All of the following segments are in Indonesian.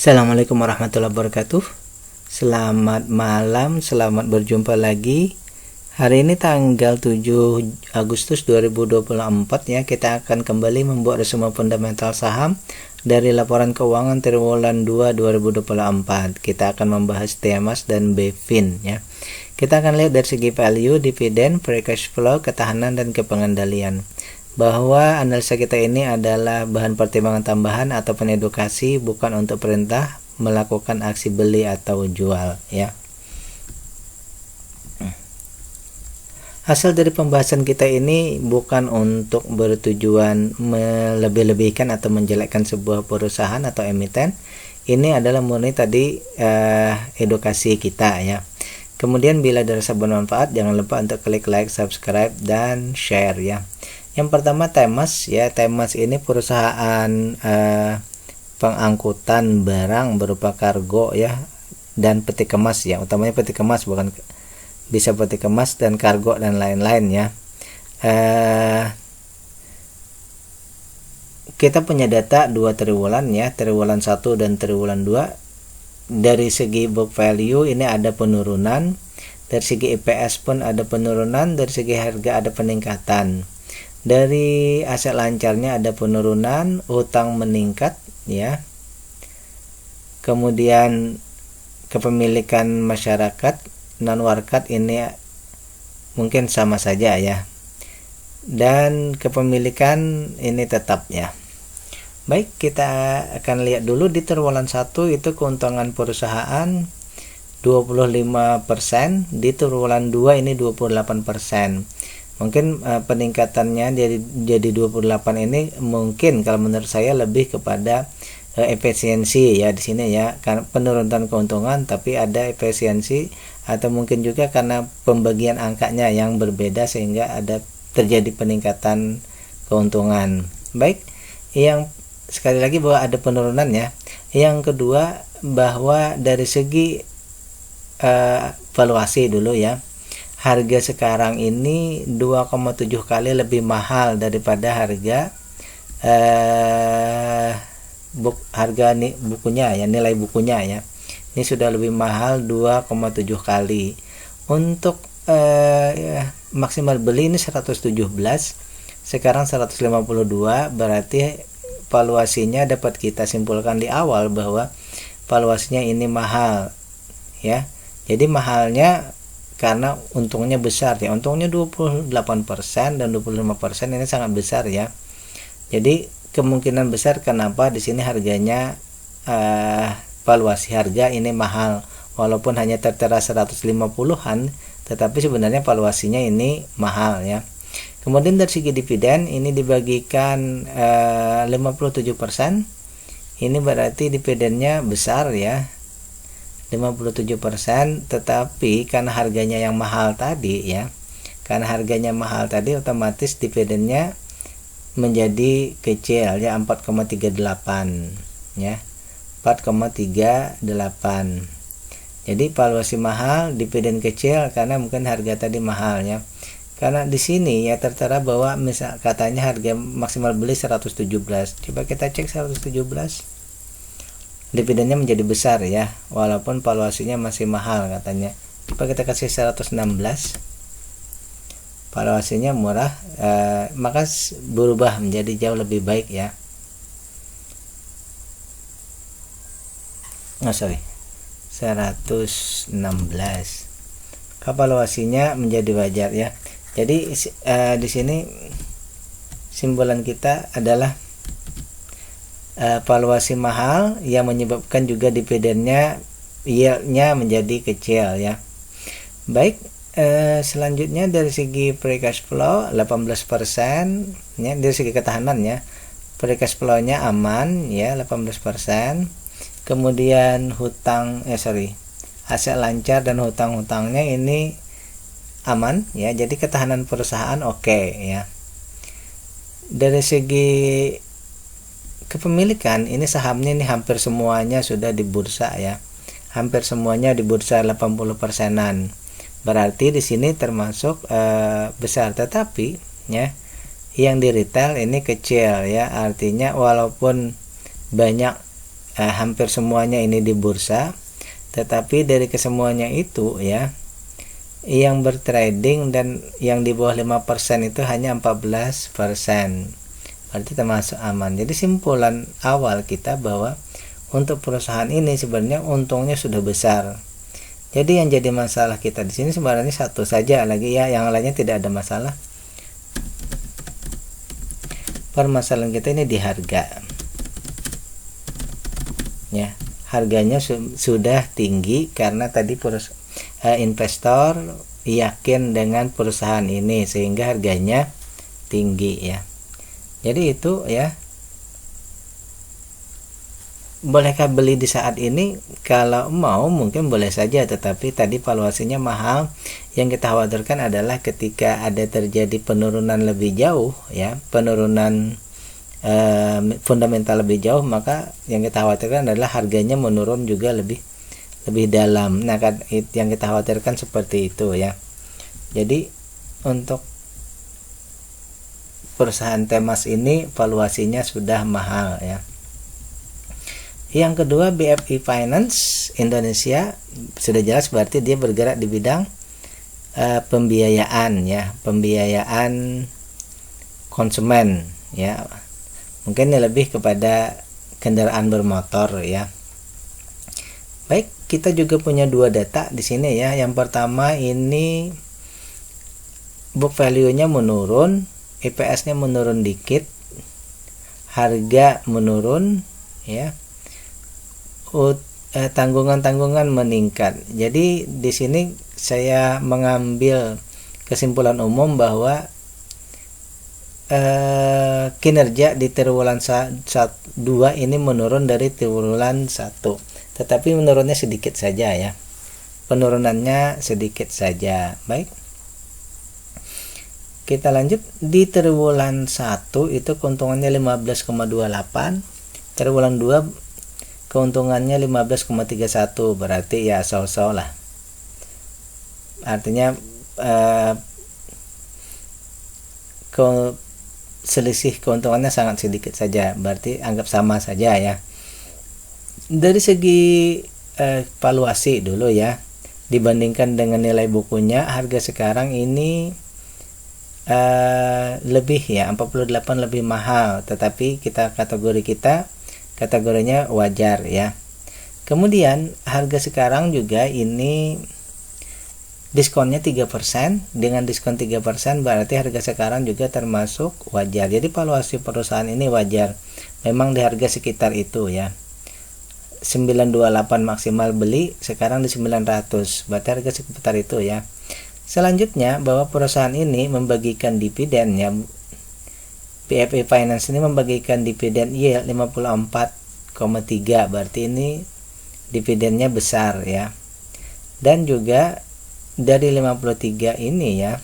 Assalamualaikum warahmatullahi wabarakatuh. Selamat malam, selamat berjumpa lagi. Hari ini tanggal 7 Agustus 2024 ya. Kita akan kembali membuat resume fundamental saham dari laporan keuangan triwulan 2 2024. Kita akan membahas Temas dan BFIN ya. Kita akan lihat dari segi value, dividen, free cash flow, ketahanan dan kepengandalian. Bahwa analisa kita ini adalah bahan pertimbangan tambahan ataupun edukasi, bukan untuk perintah melakukan aksi beli atau jual ya. Hasil dari pembahasan kita ini bukan untuk bertujuan melebih-lebihkan atau menjelekkan sebuah perusahaan atau emiten. Ini adalah murni tadi edukasi kita ya. Kemudian bila dirasa bermanfaat, jangan lupa untuk klik like, subscribe dan share ya. Yang pertama Temas ya. Temas ini perusahaan pengangkutan barang berupa kargo ya dan peti kemas ya, utamanya peti kemas, bukan bisa peti kemas dan kargo dan lain-lain ya. Kita punya data 2 triwulan ya, triwulan 1 dan triwulan 2. Dari segi book value ini ada penurunan, dari segi EPS pun ada penurunan, dari segi harga ada peningkatan. Dari aset lancarnya ada penurunan, utang meningkat ya. Kemudian kepemilikan masyarakat non warkat ini mungkin sama saja ya. Dan kepemilikan ini tetap ya. Baik, kita akan lihat dulu di triwulan 1 itu keuntungan perusahaan 25%, di triwulan 2 ini 28%. Mungkin peningkatannya jadi 28 ini mungkin kalau menurut saya lebih kepada efisiensi ya di sini ya, karena penurunan keuntungan tapi ada efisiensi, atau mungkin juga karena pembagian angkanya yang berbeda sehingga ada terjadi peningkatan keuntungan. Baik, yang sekali lagi bahwa ada penurunan ya. Yang kedua bahwa dari segi valuasi dulu ya. Harga sekarang ini 2,7 kali lebih mahal daripada harga bukunya ya, nilai bukunya ya. Ini sudah lebih mahal 2,7 kali. Untuk maksimal beli ini 117, sekarang 152, berarti valuasinya dapat kita simpulkan di awal bahwa valuasinya ini mahal ya. Jadi mahalnya karena untungnya besar ya, untungnya 28% dan 25% ini sangat besar ya. Jadi kemungkinan besar kenapa di sini harganya valuasi harga ini mahal, walaupun hanya tertera 150-an, tetapi sebenarnya valuasinya ini mahal ya. Kemudian dari segi dividen ini dibagikan 57%, ini berarti dividennya besar ya, 57%, tetapi karena harganya yang mahal tadi ya, karena harganya mahal tadi otomatis dividennya menjadi kecil ya, 4,38 ya, 4,38. Jadi valuasi mahal, dividen kecil karena mungkin harga tadi mahal ya. Karena di sini ya tertera bahwa misal katanya harga maksimal beli 117. Coba kita cek 117. Dividennya menjadi besar ya, walaupun valuasinya masih mahal katanya. Coba kita kasih 116, valuasinya murah, maka berubah menjadi jauh lebih baik ya. 116, valuasinya menjadi wajar ya. Jadi di sini simbolan kita adalah valuasi mahal yang menyebabkan juga dividennya yieldnya menjadi kecil ya. Baik, selanjutnya dari segi free cash flow 18% ya, dari segi ketahanan ya, free cash flow nya aman ya, 18%. Kemudian aset lancar dan hutang-hutangnya ini aman ya, jadi ketahanan perusahaan oke ya. Dari segi kepemilikan ini sahamnya ini hampir semuanya sudah di bursa ya, hampir semuanya di bursa 80%-an, berarti di sini termasuk besar, tetapi ya yang di retail ini kecil ya, artinya walaupun banyak hampir semuanya ini di bursa, tetapi dari kesemuanya itu ya, yang bertrading dan yang di bawah 5% itu hanya 14%, berarti termasuk aman. Jadi simpulan awal kita bahwa untuk perusahaan ini sebenarnya untungnya sudah besar. Jadi yang jadi masalah kita di sini sebenarnya satu saja lagi ya, yang lainnya tidak ada masalah. Permasalahan kita ini di harga. Ya, harganya sudah tinggi karena tadi investor yakin dengan perusahaan ini sehingga harganya tinggi ya. Jadi itu ya. Bolehkah beli di saat ini? Kalau mau mungkin boleh saja, tetapi tadi valuasinya mahal. Yang kita khawatirkan adalah ketika ada terjadi penurunan lebih jauh ya, penurunan fundamental lebih jauh, maka yang kita khawatirkan adalah harganya menurun juga lebih dalam. Nah kan yang kita khawatirkan seperti itu ya. Jadi untuk perusahaan Temas ini valuasinya sudah mahal ya. Yang kedua, BFI Finance Indonesia sudah jelas berarti dia bergerak di bidang pembiayaan ya, pembiayaan konsumen ya. Mungkin lebih kepada kendaraan bermotor ya. Baik, kita juga punya dua data di sini ya. Yang pertama ini book value-nya menurun, EPS-nya menurun dikit, harga menurun ya. Tanggungan-tanggungan meningkat. Jadi di sini saya mengambil kesimpulan umum bahwa kinerja di triwulan 2 ini menurun dari triwulan 1, tetapi menurunnya sedikit saja ya. Penurunannya sedikit saja. Baik. Kita lanjut. Di triwulan 1 itu keuntungannya 15,28, triwulan 2 keuntungannya 15,31, berarti ya so-so lah. Artinya selisih keuntungannya sangat sedikit saja, berarti anggap sama saja ya. Dari segi valuasi dulu ya, dibandingkan dengan nilai bukunya, harga sekarang ini lebih ya, 48 lebih mahal, tetapi kategorinya wajar ya. Kemudian harga sekarang juga ini diskonnya 3%, dengan diskon 3% berarti harga sekarang juga termasuk wajar. Jadi valuasi perusahaan ini wajar. Memang di harga sekitar itu ya. 928 maksimal beli, sekarang di 900. Berarti harga sekitar itu ya. Selanjutnya bahwa perusahaan ini membagikan dividen ya. BFI Finance ini membagikan dividen yield 54,3, berarti ini dividennya besar ya. Dan juga dari 53 ini ya,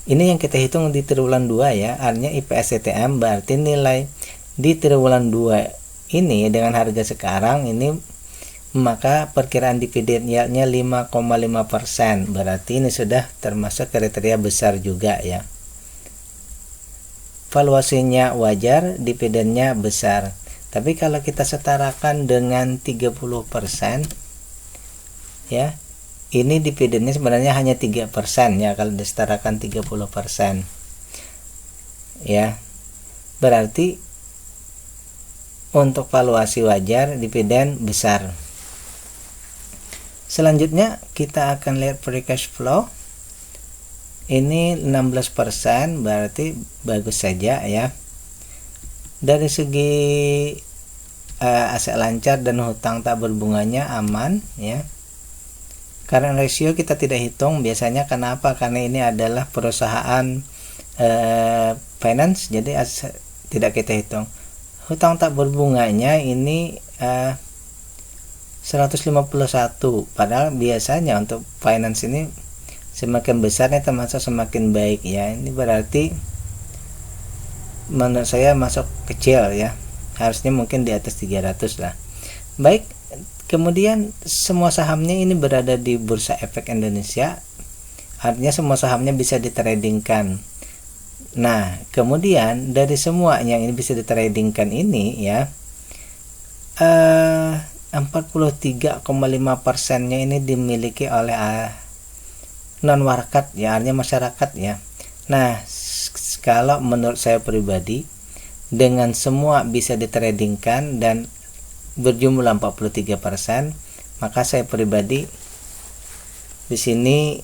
ini yang kita hitung di triwulan 2 ya, artinya IPS TTM, berarti nilai di triwulan 2 ini dengan harga sekarang ini, maka perkiraan dividen yieldnya 5,5%, berarti ini sudah termasuk kriteria besar juga ya. Valuasinya wajar, dividennya besar. Tapi kalau kita setarakan dengan 30% ya, ini dividennya sebenarnya hanya 3% ya kalau disetarakan 30% ya. Berarti untuk valuasi wajar, dividen besar. Selanjutnya kita akan lihat free cash flow. Ini 16%, berarti bagus saja ya. Dari segi aset lancar dan hutang tak berbunganya aman ya. Current ratio kita tidak hitung biasanya, kenapa? Karena ini adalah perusahaan finance, jadi tidak kita hitung. Hutang tak berbunganya ini 151, padahal biasanya untuk finance ini semakin besarnya termasuk semakin baik ya. Ini berarti menurut saya masuk kecil ya, harusnya mungkin di atas 300 lah. Baik, kemudian semua sahamnya ini berada di Bursa Efek Indonesia, artinya semua sahamnya bisa ditradingkan. Nah kemudian dari semua yang ini bisa ditradingkan ini ya, 43,5%-nya ini dimiliki oleh non warkat ya, artinya masyarakat ya. Nah, kalau menurut saya pribadi, dengan semua bisa ditradingkan dan berjumlah 43%, maka saya pribadi di sini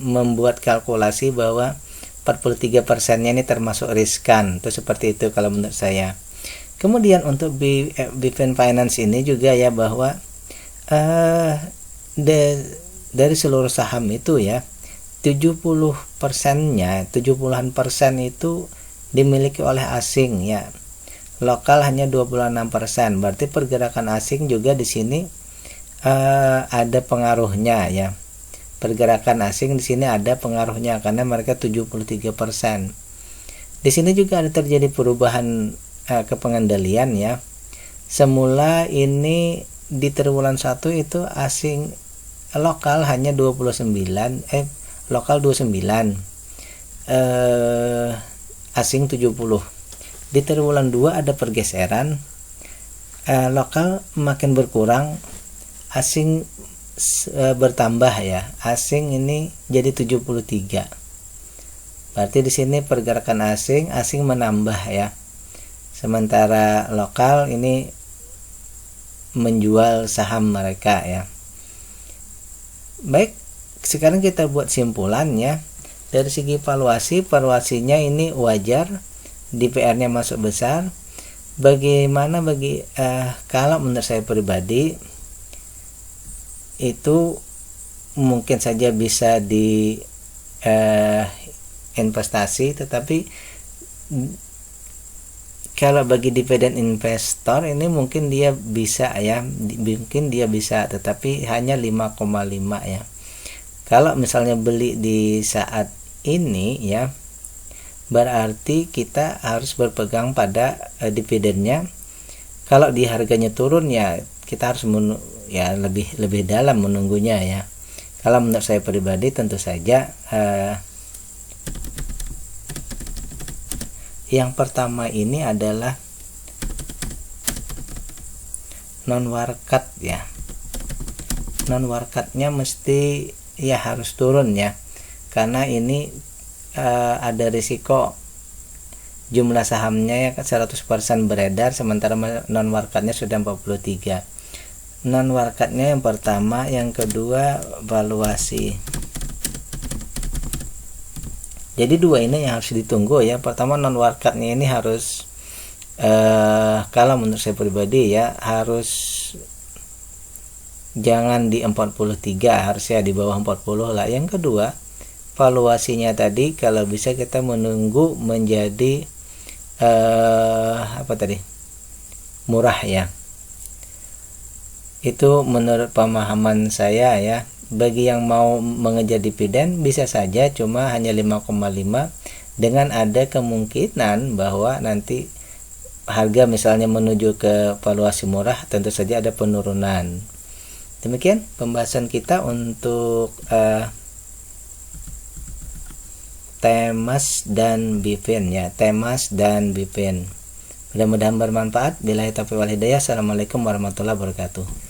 membuat kalkulasi bahwa 43%-nya ini termasuk riskan. Itu seperti itu kalau menurut saya. Kemudian untuk BVN Finance ini juga ya, bahwa dari seluruh saham itu ya, 70%-nya, 70-an% itu dimiliki oleh asing ya. Lokal hanya 26%. Berarti pergerakan asing juga di sini ada pengaruhnya ya. Pergerakan asing di sini ada pengaruhnya karena mereka 73%. Di sini juga ada terjadi perubahan kepengendalian ya. Semula ini di triwulan 1 itu asing, lokal hanya 29, lokal 29, asing 70. Di triwulan 2 ada pergeseran, lokal makin berkurang, asing bertambah ya. Asing ini jadi 73. Berarti di sini pergerakan asing menambah ya. Sementara lokal ini menjual saham mereka ya. Baik, sekarang kita buat simpulannya. Dari segi valuasinya ini wajar, DPR-nya masuk besar. Bagaimana kalau menurut saya pribadi itu mungkin saja bisa di investasi, tetapi kalau bagi dividen investor ini mungkin dia bisa ya, tetapi hanya 5,5 ya. Kalau misalnya beli di saat ini ya, berarti kita harus berpegang pada dividennya. Kalau di harganya turun ya, kita harus lebih dalam menunggunya ya. Kalau menurut saya pribadi tentu saja yang pertama ini adalah non warkat ya. Non warkatnya mesti ya harus turun ya, karena ini ada risiko jumlah sahamnya ya 100% beredar, sementara non warkatnya sudah 43. Non warkatnya yang pertama, yang kedua valuasi. Jadi dua ini yang harus ditunggu ya. Pertama, non warkatnya ini harus kalau menurut saya pribadi ya, harus jangan di 43, harusnya di bawah 40 lah. Yang kedua, valuasinya tadi kalau bisa kita menunggu menjadi murah ya. Itu menurut pemahaman saya ya. Bagi yang mau mengejar dividen bisa saja, cuma hanya 5,5, dengan ada kemungkinan bahwa nanti harga misalnya menuju ke valuasi murah, tentu saja ada penurunan. Demikian pembahasan kita untuk Temas dan BVN ya, Temas dan BVN. Mudah-mudahan bermanfaat. Billahi taufiq wal hidayah. Assalamualaikum warahmatullahi wabarakatuh.